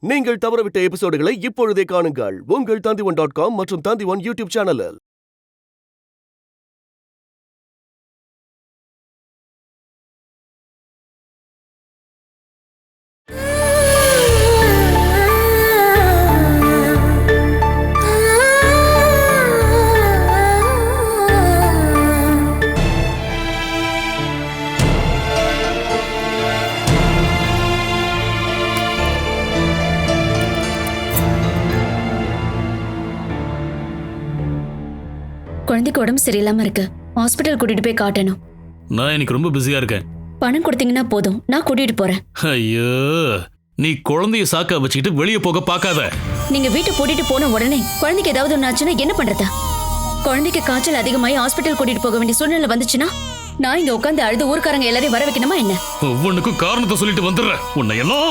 நீங்கள் தவறவிட்ட எபிசோடுகளை இப்பொழுதே காணுங்கள் உங்கள் Tandivan.com மற்றும் Tandivan யூடியூப் சேனலில். குழந்தைக்கு உடம்பு சரியில்லாம இருக்கு. ஹாஸ்பிட்டல் கூட்டிட்டு போய் காட்டணும். நான் இன்னைக்கு ரொம்ப பிஸியா இருக்கேன். பணம் கொடுத்தீங்கன்னா போதும், நான் கூட்டிட்டு போறேன். ஐயோ, நீ குழந்தைய சாக்க வச்சுக்கிட்டு வெளியே போக பார்க்காத. நீங்க வீட்டை கூட்டிட்டு போன உடனே குழந்தைக்கு ஏதாவது ஒன்று ஆச்சுன்னா என்ன பண்றது? குழந்தைக்கு காய்ச்சல் அதிகமாகி ஹாஸ்பிட்டல் கூட்டிட்டு போக வேண்டிய சூழ்நிலை வந்துச்சுன்னா நான் இங்க உட்காந்து அழுது ஊர்க்காரங்க எல்லாரையும் வர வைக்கணுமா என்ன? ஒவ்வொன்றுக்கும் காரணத்தை சொல்லிட்டு வந்துடுறேன். உன்னை எல்லாம்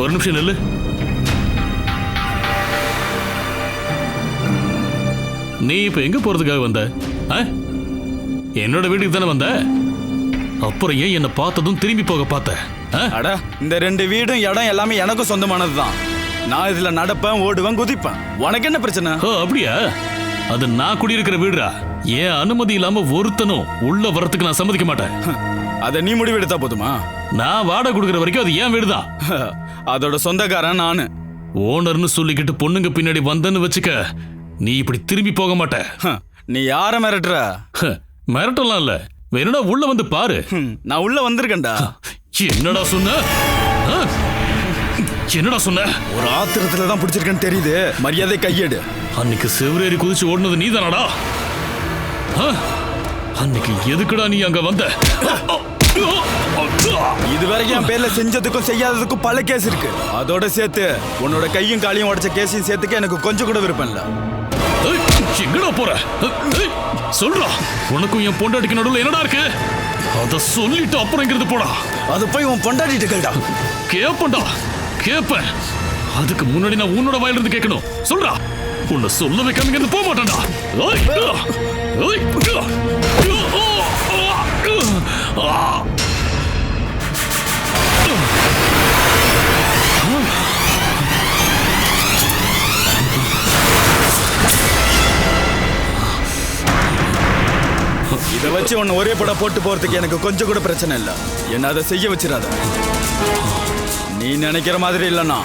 ஒரு நிமிஷம் நில்லு. நீ இப்ப எங்க போறதுக்காக வந்த? என்னோட வீட்டுக்கு தானே வந்த? அப்புறம் ஏன் என்ன பார்த்ததும் திரும்பி போக பார்த்த? அட, இந்த ரெண்டு வீடும் இடம் எல்லாமே எனக்கும் சொந்தமானதுதான். நான் இதுல நடப்பேன், ஓடுவேன், குதிப்பேன். உனக்கு என்ன பிரச்சனை? அப்படியா? அது நான் குடியிருக்கிற வீடுடா. ஏன் அனுமதி இல்லாம ஒருத்தனும் உள்ள வரத்துக்கு நான் சம்மதிக்க மாட்டேன். அத நீ முடிவு எடுத்தா போதுமா? நான் வாடகை கொடுக்கற வரைக்கும் அது ஏன் வீடுதான். அதோட சொந்தக்காரன் நானு. ஓனர்னு சொல்லிக்கிட்டு பொண்ணுங்க பின்னாடி வந்தன்னு வச்சுக்க, நீ இப்படி திரும்பி போக மாட்ட. நீ யார மிரட்டுற? மிரட்டலாம் இல்ல, வேணும்னா உள்ள வந்து பாரு. நான் உள்ள வந்திருக்கேன்டா. என்னடா சொன்ன? என்னடா சொன்ன? ஒரு ஆத்திரத்துல தான் பிடிச்சிருக்கேன்னு தெரியுது. மரியாதை கையெடு. அன்னைக்கு செவ்வரேறி குதிச்சு ஓடுனது நீ தானடா? அன்னைக்கு எதுக்குடா நீ அங்க வந்த? இதுவரைக்கும் என் பேர்ல செஞ்சதுக்கும் செய்யாததுக்கும் பல கேஸ் இருக்கு. அதோட சேர்த்து உன்னோட கையும் காலையும் உடைச்ச கேஸையும் சேர்த்துக்க எனக்கு கொஞ்சம் கூட விருப்பம் இல்ல. எங்கடா போற? சொல்றா, உனக்கும் என் பொண்டாட்டிக்கு நடுவுல என்னடா இருக்கு? அத சொல்லிட்டு அப்புறம் இங்கிருந்து போடா. அது போய் உன் பொண்டாட்டிட்டு கேளுடா. கேப்பண்டா, கேப்பேன். அதுக்கு முன்னாடி நான் உன்னோட வாயில இருந்து கேட்கணும். சொல்றா, உன்னை சொல்ல வைக்காம இங்கிருந்து போக மாட்டேன்டா. இதை வச்சு உன்னை ஒரே படம் போட்டு போறதுக்கு எனக்கு கொஞ்சம் கூட பிரச்சனை இல்லை. என்ன அதை செய்ய வச்சிடாத. நீ நினைக்கிற மாதிரி இல்லைன்னா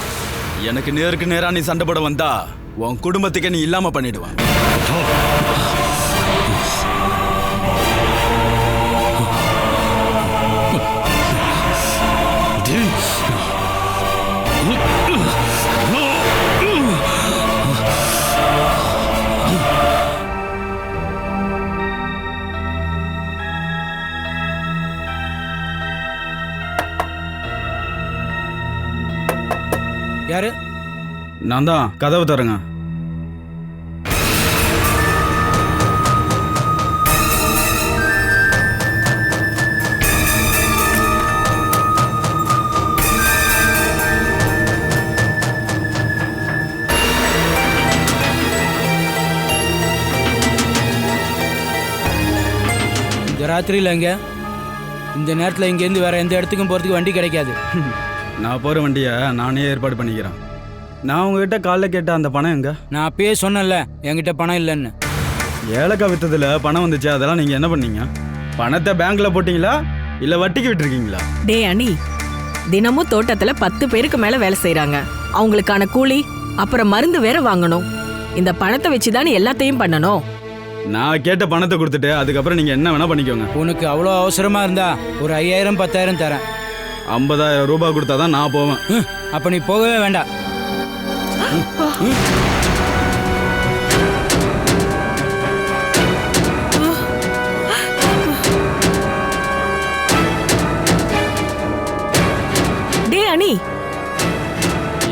எனக்கு நேருக்கு நேரா நீ சண்டை போட வந்தா உன் குடும்பத்துக்கு நீ இல்லாம பண்ணிடுவான். யாரு? நான் தான். கதவு தரங்க. இந்த ராத்திரியில் எங்க? இந்த நேரத்தில் இங்கேருந்து வேற எந்த இடத்துக்கும் போகிறதுக்கு வண்டி கிடைக்காது. நான் போகிற வண்டியை நானே ஏற்பாடு பண்ணிக்கிறேன். நான் உங்ககிட்ட காலைல கேட்ட அந்த பணம் எங்க? நான் அப்பயே சொன்னேன்ல என்கிட்ட பணம் இல்லைன்னு. ஏலக்காய் வித்ததுல பணம் வந்துச்சு, அதெல்லாம் நீங்க என்ன பண்ணீங்க? பணத்தை பேங்க்ல போட்டீங்களா இல்ல வட்டிக்கு விட்டுருக்கீங்களா? டே அனி, தினமும் தோட்டத்துல 10 பேருக்கு மேல வேலை செய்யறாங்க. அவங்களுக்கான கூலி, அப்புறம் மருந்து வேற வாங்கணும். இந்த பணத்தை வச்சுதான் எல்லாத்தையும் பண்ணணும். நான் கேட்ட பணத்தை கொடுத்துட்டு அதுக்கப்புறம் நீங்க என்ன வேணா பண்ணிக்கோங்க. உனக்கு அவ்வளோ அவசரமா இருந்தா ஒரு 5000 10,000 தரேன். 50,000 ரூபாய் கொடுத்தாதான் நான் போவேன். அப்ப நீ போகவே வேண்டாம். டே அனி,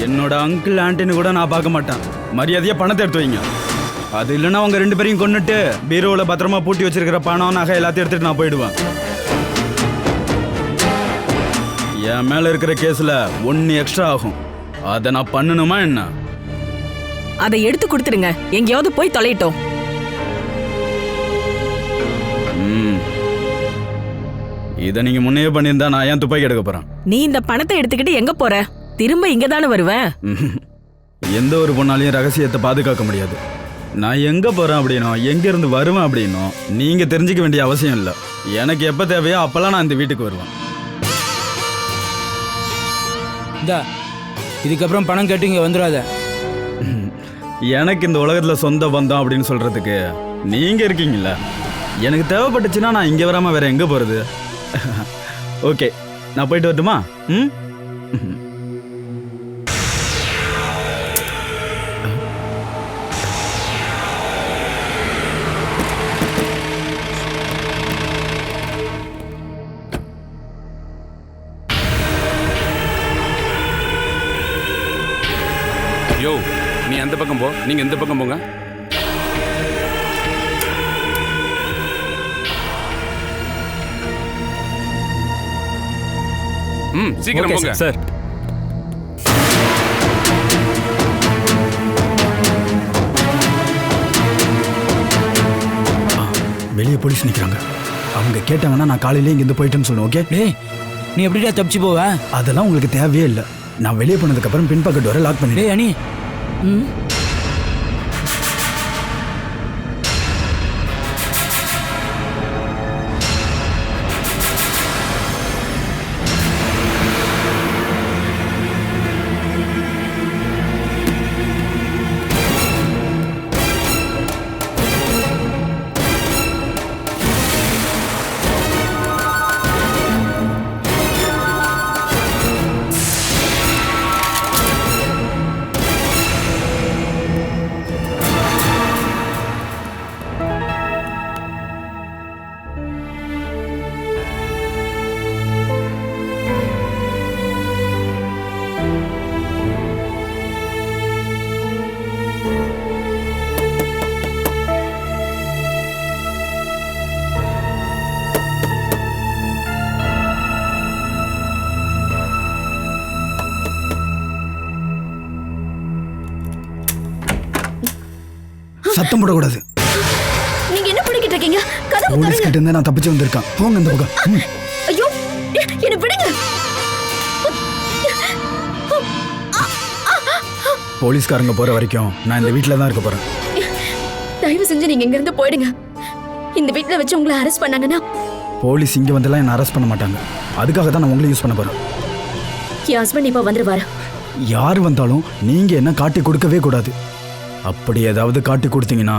என்னோட அங்கிள் ஆண்டின்னு கூட நான் பார்க்க மாட்டேன். மரியாதையா பணத்தை எடுத்து வைங்க. அது இல்லைன்னா உங்க 2 பேரையும் கொன்னுட்டு பீரோவில் பத்திரமா பூட்டி வச்சிருக்கிற பணம் நகை எல்லாத்தையும் எடுத்துட்டு நான் போயிடுவேன். என் மேல இருக்கிற கேஸ்ல 1 எக்ஸ்ட்ரா ஆகும். அதை நான் பண்ணணுமா என்ன? அதை எடுத்து கொடுத்துருங்க, எங்கேயாவது போய் தொலையிட்டோம். இதை நீங்க முன்னையே பண்ணியிருந்தா நான் ஏன் துப்பாக்கி எடுக்க போறேன்? நீ இந்த பணத்தை எடுத்துக்கிட்டு எங்க போற? திரும்ப இங்க தானே வருவேன். எந்த ஒரு பொண்ணாலையும் ரகசியத்தை பாதுகாக்க முடியாது. நான் எங்க போறேன் அப்படின்னோ எங்க இருந்து வருவேன் அப்படின்னோ நீங்க தெரிஞ்சுக்க வேண்டிய அவசியம் இல்லை. எனக்கு எப்ப தேவையோ அப்பெல்லாம் நான் இந்த வீட்டுக்கு வருவேன். இந்தா, இதுக்கப்புறம் பணம் கேட்டு இங்க வந்துடாத. எனக்கு இந்த உலகத்துல சொந்த பந்தம் அப்படின்னு சொல்றதுக்கு நீங்க இருக்கீங்கல்ல. எனக்கு தேவைப்பட்டுச்சுன்னா நான் இங்க வராம வேற எங்க போறது? ஓகே, நான் போயிட்டு வரட்டுமா? யோ, நீ அந்த பக்கம் போ, நீங்க இந்த பக்கம் போங்க. சீக்கிரம் போங்க சார். வெளியே போலீஸ் நிக்கிறாங்க. அவங்க கேட்டாங்கன்னா நான் காலையிலே இங்கிருந்து போயிட்டேன்னு சொல்லுவேன். ஓகே? டேய், நீ எப்படிடா தப்பிச்சு போவ? அதெல்லாம் உங்களுக்கு தேவையே இல்லை. நான் வெளியே போனதுக்கு அப்புறம் பின்பக்கத்து வர லாக் பண்ணி. டேய் அனி, சத்தம் போடக்கூடாது. நீங்க என்ன பண்ணிக்கிட்டு இருக்கீங்க? கதவு போலீஸ் திறங்க. கிட்ட இருந்து நான் தப்பிச்சு வந்திருக்கேன். போங்க இந்த பக்கம். ஐயோ, என்ன விடுங்க. போலீஸ்காரங்க போற வரைக்கும் நான் இந்த வீட்டில தான் இருக்க போறேன். தயவு செஞ்சு நீங்க இங்க இருந்து போயிடுங்க. இந்த வீட்ல வச்சு உங்களை அரெஸ்ட் பண்ணாங்கன்னா போலீஸ் இங்க வந்தெல்லாம் என்ன அரெஸ்ட் பண்ண மாட்டாங்க. அதுக்காக தான் நான் உங்களை யூஸ் பண்ண போறேன். என் ஹஸ்பண்ட் இப்ப வந்துருவாரு. யார் வந்தாலும் நீங்க என்ன காட்டி கொடுக்கவே கூடாது. அப்படி ஏதாவது காட்டி கொடுத்தீங்கன்னா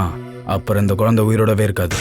அப்புறம் இந்த குழந்தை உயிரோடவே இருக்காது.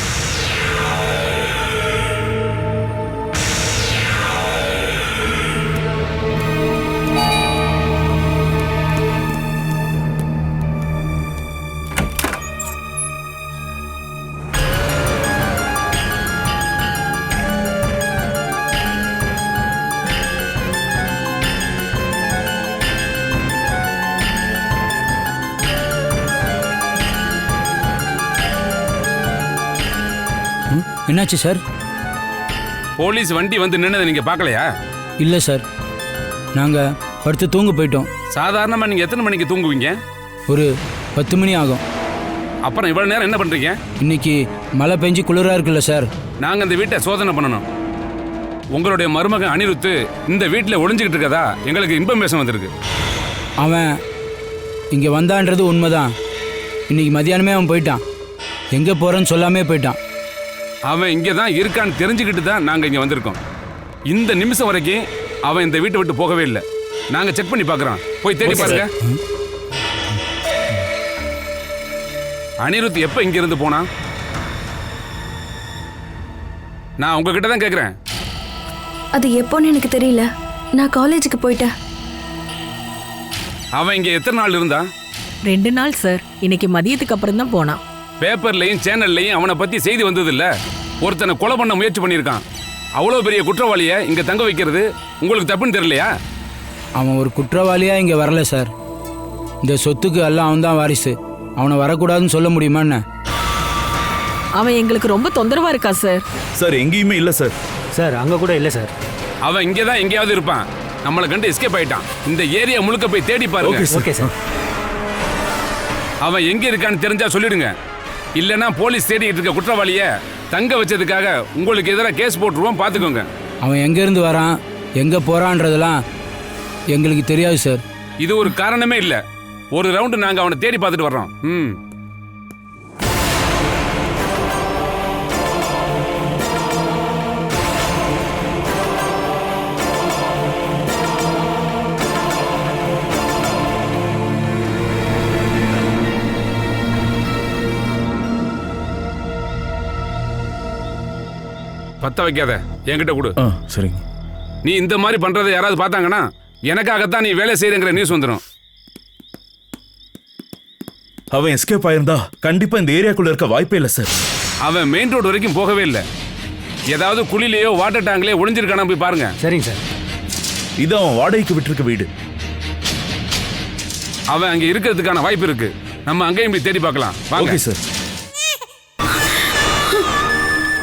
என்னாச்சு சார்? போலீஸ் வண்டி வந்து நின்னதை நீங்க பார்க்கலையா? இல்லை சார், நாங்கள் படுத்து தூங்க போயிட்டோம். சாதாரணமா நீங்க எத்தனை மணிக்கு தூங்குவீங்க? ஒரு 10 மணி ஆகும். அப்புறம் இவ்வளவு நேரம் என்ன பண்றீங்க? இன்னைக்கு மழை பெஞ்சு குளிரா இருக்குல்ல சார். நாங்க இந்த வீட்டை சோதனை பண்ணணும். உங்களுடைய மருமகன் அனிருத்து இந்த வீட்டில் ஒளிஞ்சுக்கிட்டு இருக்கதா எங்களுக்கு இன்ஃபர்மேஷன் வந்திருக்கு. அவன் இங்கே வந்தான்றது உண்மைதான். இன்னைக்கு மதியானமே அவன் போயிட்டான். எங்கே போகிறேன்னு சொல்லாமே போயிட்டான். அவன் இங்கே தான் இருக்கான்னு தெரிஞ்சுக்கிட்டு தான் நாங்கள் இங்கே வந்திருக்கோம். இந்த நிமிஷம் வரைக்கும் அவன் இந்த வீட்டை விட்டு போகவே இல்லை. நாங்கள் செக் பண்ணி பார்க்குறோம். போய் தேடி பாருங்க. அனிருத் எப்போ இங்கிருந்து போனான்? நான் உங்ககிட்ட தான் கேட்குறேன். அது எப்போன்னு எனக்கு தெரியல. நான் காலேஜுக்கு போயிட்டேன். அவன் இங்கே எத்தனை நாள் இருந்தான்? 2 நாள் சார். இன்னைக்கு மதியத்துக்கு அப்புறம் தான் போனான். பேப்பர்லையும் சேனல்லையும் அவனை பற்றி செய்தி வந்ததில்ல. ஒருத்தனை கொலை பண்ண முயற்சி பண்ணியிருக்கான். அவ்வளோ பெரிய குற்றவாளியை இங்கே தங்க வைக்கிறது உங்களுக்கு தப்புன்னு தெரியலையா? அவன் ஒரு குற்றவாளியாக இங்கே வரல சார். இந்த சொத்துக்கு எல்லாம் அவன் தான் வாரிசு. அவனை வரக்கூடாதுன்னு சொல்ல முடியுமா என்ன? அவன் எங்களுக்கு ரொம்ப தொந்தரவா இருக்கா சார். சார் எங்கேயுமே இல்லை சார். சார் அங்கே கூட இல்லை சார். அவன் இங்கே தான் எங்கேயாவது இருப்பான். நம்மளை கண்டு எஸ்கேப் ஆயிட்டான். இந்த ஏரியா முழுக்க போய் தேடி பாருங்க. Okay sir. அவன் எங்கே இருக்கான்னு தெரிஞ்சா சொல்லிடுங்க. இல்லைன்னா போலீஸ் தேடிட்டு இருக்க குற்றவாளியை தங்க வச்சதுக்காக உங்களுக்கு எதிராக கேஸ் போட்டுருவோம், பார்த்துக்கோங்க. அவன் எங்கேருந்து வரான், எங்கே போகிறான்றதெல்லாம் எங்களுக்கு தெரியாது சார். இது ஒரு காரணமே இல்லை. ஒரு ரவுண்டு நாங்கள் அவனை தேடி பார்த்துட்டு வர்றோம். பத்த வைக்காத, என்கிட்ட கொடு. சரிங்க. நீ இந்த மாதிரி பண்றதை யாராவது பார்த்தாங்கன்னா எனக்காகத்தான் நீ வேலை செய்யறங்கிற நியூஸ் வந்துடும். அவன் எஸ்கேப் ஆயிருந்தா கண்டிப்பா இந்த ஏரியாக்குள்ள இருக்க வாய்ப்பே இல்லை சார். அவன் மெயின் ரோடு வரைக்கும் போகவே இல்லை. ஏதாவது குழிலேயோ வாட்டர் டேங்க்லயோ ஒளிஞ்சிருக்கானா போய் பாருங்க. சரிங்க சார். இது அவன் வாடகைக்கு விட்டுருக்க வீடு. அவன் அங்க இருக்கிறதுக்கான வாய்ப்பு இருக்கு. நம்ம அங்கேயும் போய் தேடி பார்க்கலாம். Okay sir.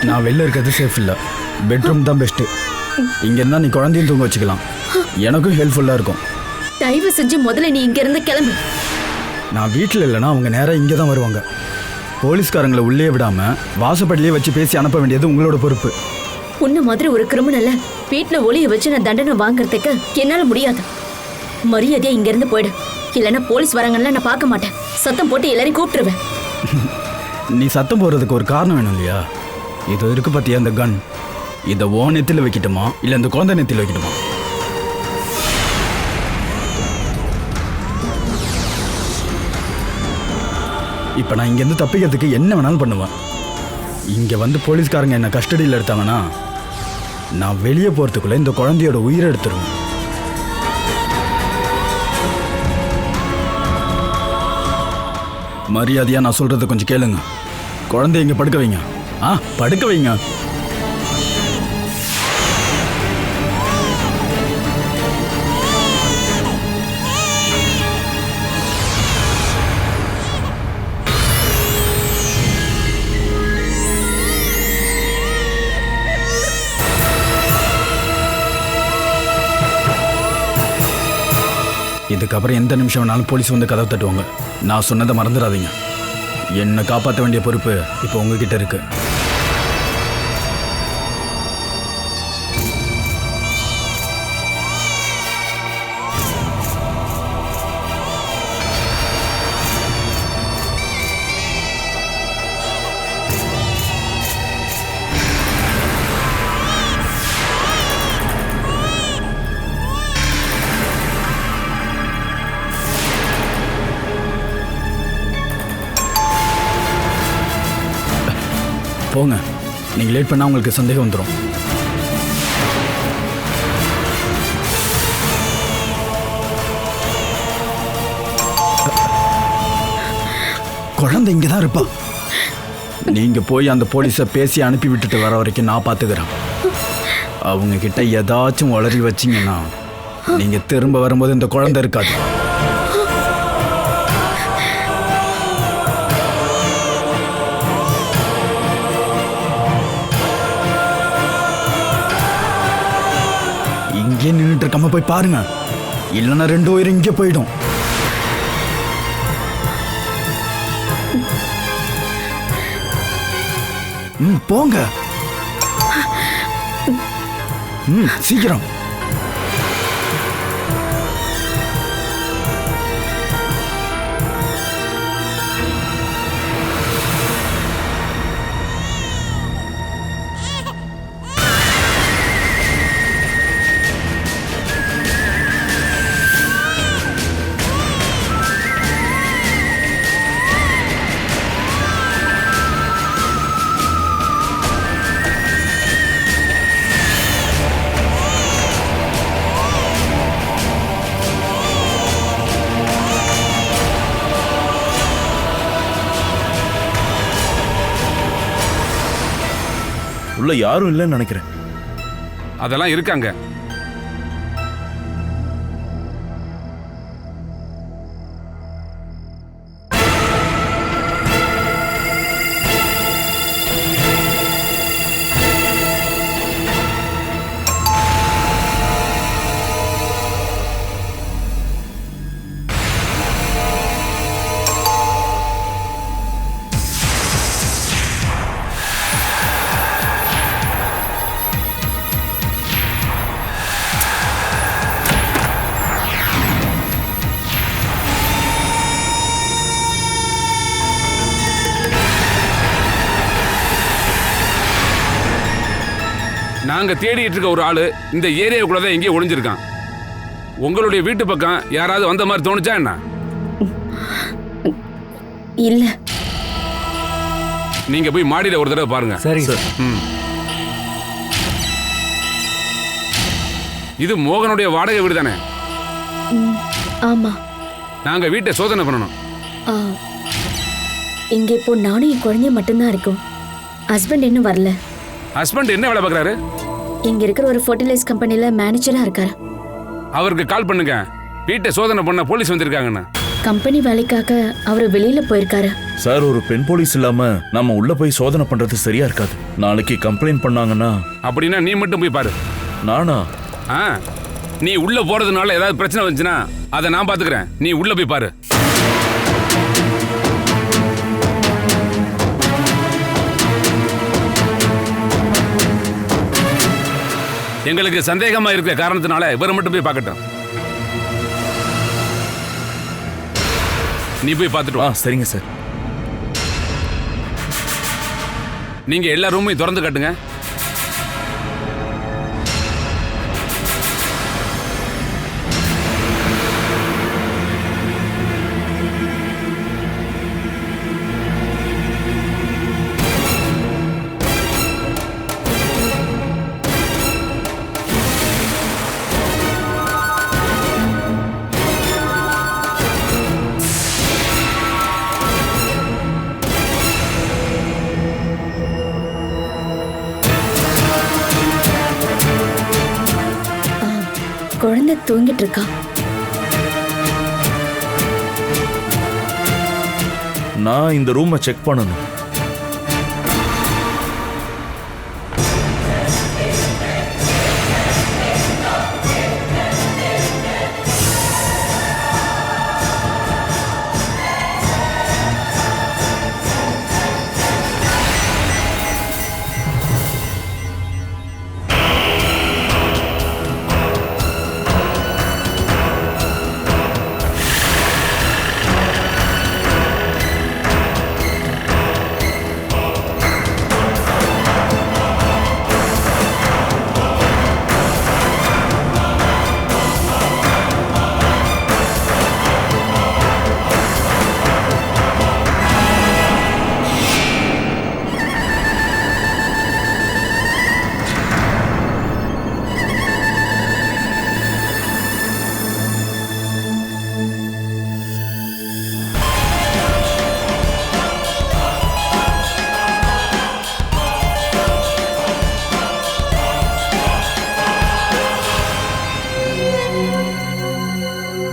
நான் வெளில இருக்கிறது சேஃப் இல்லை. பெட்ரூம் தான் பெஸ்ட்டு. இங்கே இருந்தால் நீ குழந்தையும் தூங்க வச்சுக்கலாம். எனக்கும் ஹெல்ப்ஃபுல்லாக இருக்கும். தயவு செஞ்சு முதல்ல நீ இங்க இருந்து கிளம்பு. நான் வீட்டில் இல்லைன்னா அவங்க நேராக இங்கே தான் வருவாங்க. போலீஸ்காரங்களை உள்ளே விடாமல் வாசப்படியிலே வச்சு பேசி அனுப்ப வேண்டியது உங்களோட பொறுப்பு. உன்ன மாதிரி ஒரு கிரிமினல வீட்டுல ஒளிய வச்சு நான் தண்டனை வாங்குறதுக்கு என்னால முடியாது. மரியாதையா இங்க இருந்து போயிடு. இல்லைன்னா போலீஸ் வராங்கன்னா நான் பார்க்க மாட்டேன். சத்தம் போட்டு எல்லாரையும் கூப்பிட்டுருவேன். நீ சத்தம் போடுறதுக்கு ஒரு காரணம் வேணும் இல்லையா? இது இருக்கு பார்த்தியா அந்த கன். இதை ஓ நெத்தியில் வைக்கட்டுமா இல்லை இந்த குழந்தை நெத்தியில் வைக்கட்டுமா? இப்போ நான் இங்கேருந்து தப்பிக்கிறதுக்கு என்ன வேணாலும் பண்ணுவேன். இங்கே வந்து போலீஸ்காரங்க என்னை கஸ்டடியில் எடுத்தாங்கன்னா நான் வெளியே போகிறதுக்குள்ளே இந்த குழந்தையோட உயிரை எடுத்துருவேன். மரியாதையாக நான் சொல்கிறத கொஞ்சம் கேளுங்க. குழந்தைய இங்கே படுக்க வைங்க. படுக்க வைங்க. இதுக்கப்புறம் எந்த நிமிஷம் வேணாலும் போலீஸ் வந்து கதவை தட்டுவாங்க. நான் சொன்னதை மறந்துடாதீங்க. என்னை காப்பாற்ற வேண்டிய பொறுப்பு இப்போ உங்ககிட்ட இருக்கு. போங்க. நீங்கள் லேட் பண்ணால் உங்களுக்கு சந்தேகம் வந்துடும். குழந்தை இங்கே தான் இருப்பா. நீங்கள் போய் அந்த போலீஸை பேசி அனுப்பி விட்டுட்டு வர வரைக்கும் நான் பார்த்துக்கிறேன். அவங்க கிட்ட ஏதாச்சும் உளறி வச்சிங்கன்னா நீங்கள் திரும்ப வரும்போது இந்த குழந்தை இருக்காது. இங்கே நின்றுட்டு இருக்காம போய் பாருங்க. இல்லைன்னா 2 உயிர் இங்கே போயிடும். போங்க. சீக்கிரம். உள்ள யாரும் இல்லைன்னு நினைக்கிறேன். அதெல்லாம் இருக்காங்க. நாங்க தேடிட்டு இருக்க ஒரு ஆளு இந்த ஏரியாவுக்குள்ளதான் எங்கேயும் ஒளிஞ்சிருக்கான். உங்களுடைய வீட்டு பக்கம் யாராவது வந்த மாதிரி தோணுச்சா என்ன? இல்ல. நீங்க போய் மாடியில ஒரு தடவை பாருங்க. சரி சார். இது மோகனுடைய வாடகை வீடு தானே? ஆமா. நாங்க வீட்டை சோதனை பண்ணணும். இங்க இப்போ நானும் என் குழந்தைய மட்டும்தான் இருக்கும். ஹஸ்பண்ட் இன்னும் வரல. ஹஸ்பண்ட் என்ன வேலை பார்க்கறாரு? இங்க இருக்கிற ஒரு ஃபர்டிலைஸ் கம்பெனில மேனேஜரா இருக்காரு. அவருக்கு கால் பண்ணுங்க. வீட்டை சோதனை பண்ண போலீஸ் வந்திருக்காங்கன்னு. கம்பெனி வேலைக்காக அவர் வெளியில போயிருக்காரு. சார், ஒரு பெண் போலீஸ் இல்லாம நம்ம உள்ள போய் சோதனை பண்றது சரியா இருக்காது. நாளைக்கு கம்ப்ளைண்ட் பண்ணாங்கன்னா. அப்படின்னா நீ மட்டும் போய் பாரு. நானா? நீ உள்ள போறதுனால ஏதாவது பிரச்சனை வந்துச்சுன்னா அதை நான் பாத்துக்கிறேன். நீ உள்ள போய் பாரு. எங்களுக்கு சந்தேகமா இருக்கிற காரணத்தினால இவரை மட்டும் போய் பார்க்கட்டும். நீ போய் பார்த்துட்டு வா. சரிங்க சார். நீங்க எல்லா ரூமையும் திறந்து காட்டுங்க. குழந்தை தூங்கிட்டு இருக்கா. நான் இந்த ரூமை செக் பண்ணணும்.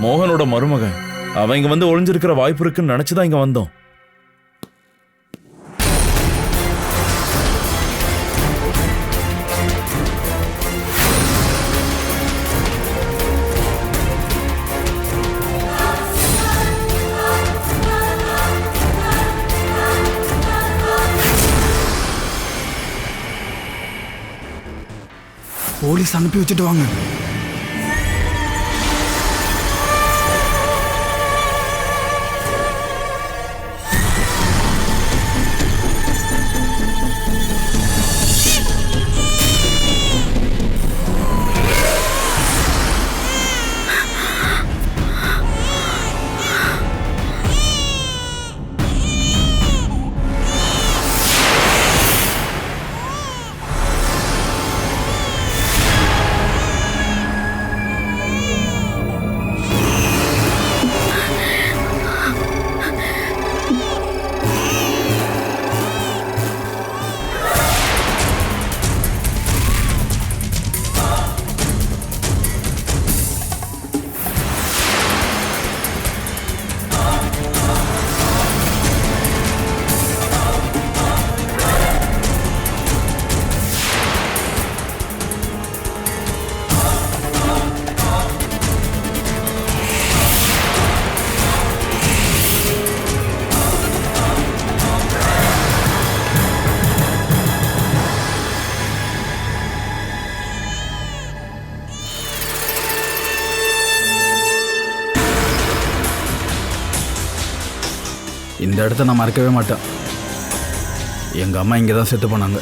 மோகனோட மருமகன் அவன் இங்க வந்து ஒளிஞ்சிருக்கிற வாய்ப்பு இருக்குன்னு நினைச்சுதான் இங்க வந்தோம். போலீஸ் அனுப்பி வச்சுட்டு வாங்க. இடத்த நான் மறக்கவே மாட்டேன். எங்கள் அம்மா இங்கே தான் செத்து போனாங்க.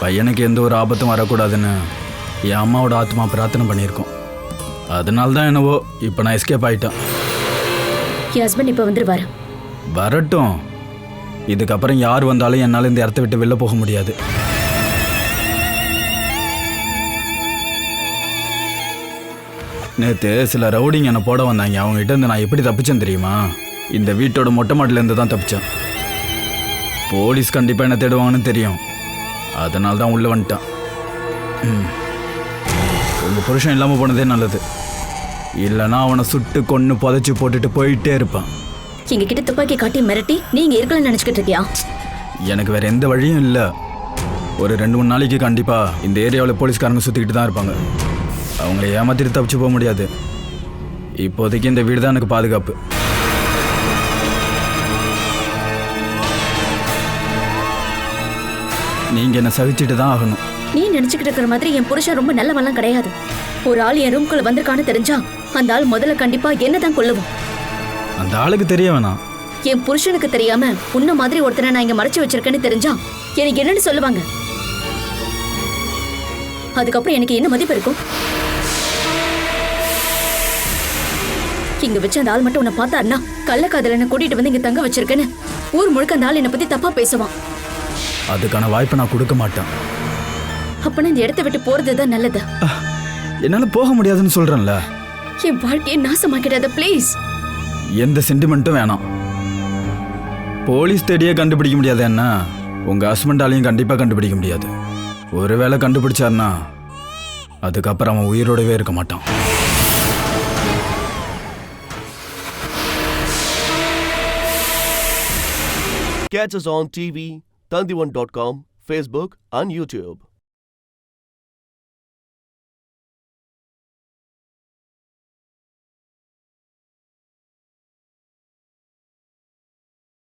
பையனுக்கு எந்த ஒரு ஆபத்தும் வரக்கூடாதுன்னு என் அம்மாவோட ஆத்மா பிரார்த்தனை பண்ணியிருக்கோம். அதனால தான் என்னவோ இப்போ நான் எஸ்கேப் ஆகிட்டேன். என் ஹஸ்பண்ட் இப்போ வந்துருவாரு. வரட்டும். இதுக்கப்புறம் யார் வந்தாலும் என்னால் இந்த இடத்த விட்டு வெளில போக முடியாது. நேற்று சில ரவுடிங் என்னை போட வந்தாங்க. அவங்ககிட்ட இருந்து நான் எப்படி தப்பிச்சேன் தெரியுமா? இந்த வீட்டோட மொட்டை மாட்டிலேருந்து தான் தப்பிச்சேன். போலீஸ் கண்டிப்பாக என்ன தேடுவாங்கன்னு தெரியும். அதனால தான் உள்ளே வந்துட்டான். உங்கள் புருஷன் இல்லாமல் போனதே நல்லது. இல்லைன்னா அவனை சுட்டு கொன்று புதைச்சி போட்டுட்டு போயிட்டே இருப்பான். எங்ககிட்ட துப்பாக்கி காட்டி மிரட்டி நீங்க இருக்கலன்னு நினைச்சுக்கிட்டு இருக்கியா? எனக்கு வேற எந்த வழியும் இல்லை. ஒரு 2-3 நாளைக்கு கண்டிப்பாக இந்த ஏரியாவில் போலீஸ்காரங்க சுற்றிக்கிட்டு தான் இருப்பாங்க. அவங்கள ஏமாத்திட்டு தப்பிச்சு போக முடியாது. இப்போதைக்கு இந்த வீடு தான் எனக்கு பாதுகாப்பு. நீங்கள் என்னை சகிச்சுட்டு தான் ஆகணும். நீ நினைச்சுக்கிட்டு இருக்கிற மாதிரி என் புருஷன் ரொம்ப நல்லவெல்லாம் கிடையாது. ஒரு ஆள் என் ரூம்குள்ள வந்திருக்கான்னு தெரிஞ்சா அந்த ஆள் முதல்ல கண்டிப்பா என்னதான் கொல்லுவோம். அந்த ஆளுக்கு தெரிய வேணாம். என் புருஷனுக்கு தெரியாம உன்ன மாதிரி ஒருத்தரை நான் இங்க மறைச்சு வச்சிருக்கேன்னு தெரிஞ்சா எனக்கு என்னன்னு சொல்லுவாங்க. அதுக்கப்புறம் எனக்கு என்ன மதிப்பு இருக்கும்? இங்க வச்சு அந்த ஆள் மட்டும் உன்னை பார்த்தாருன்னா கள்ளக்காதலனை கூட்டிட்டு வந்து இங்க தங்க வச்சிருக்கேன்னு ஊர் முழுக்க அந்த ஆள் என்னை பத்தி தப்பா பேசுவான். அதுக்கான வாய்ப்பை நான் கொடுக்க மாட்டேன். அப்பனா இந்த இடத்தை விட்டு போறதுதான் நல்லது. என்னால் போக முடியாதுன்னு சொல்கிறேன்ல. என் வாழ்க்கையை நாசமாக்கிடாத ப்ளீஸ். எந்த சென்டிமெண்ட்டும் வேணாம். போலீஸ் தேடியே கண்டுபிடிக்க முடியாது. என்ன உங்கள் ஹஸ்பண்டாலையும் கண்டிப்பாக கண்டுபிடிக்க முடியாது. ஒருவேளை கண்டுபிடிச்சாருன்னா அதுக்கப்புறம் அவன் உயிரோடவே இருக்க மாட்டான். Catch us on TV, Tandivan.com, Facebook and YouTube.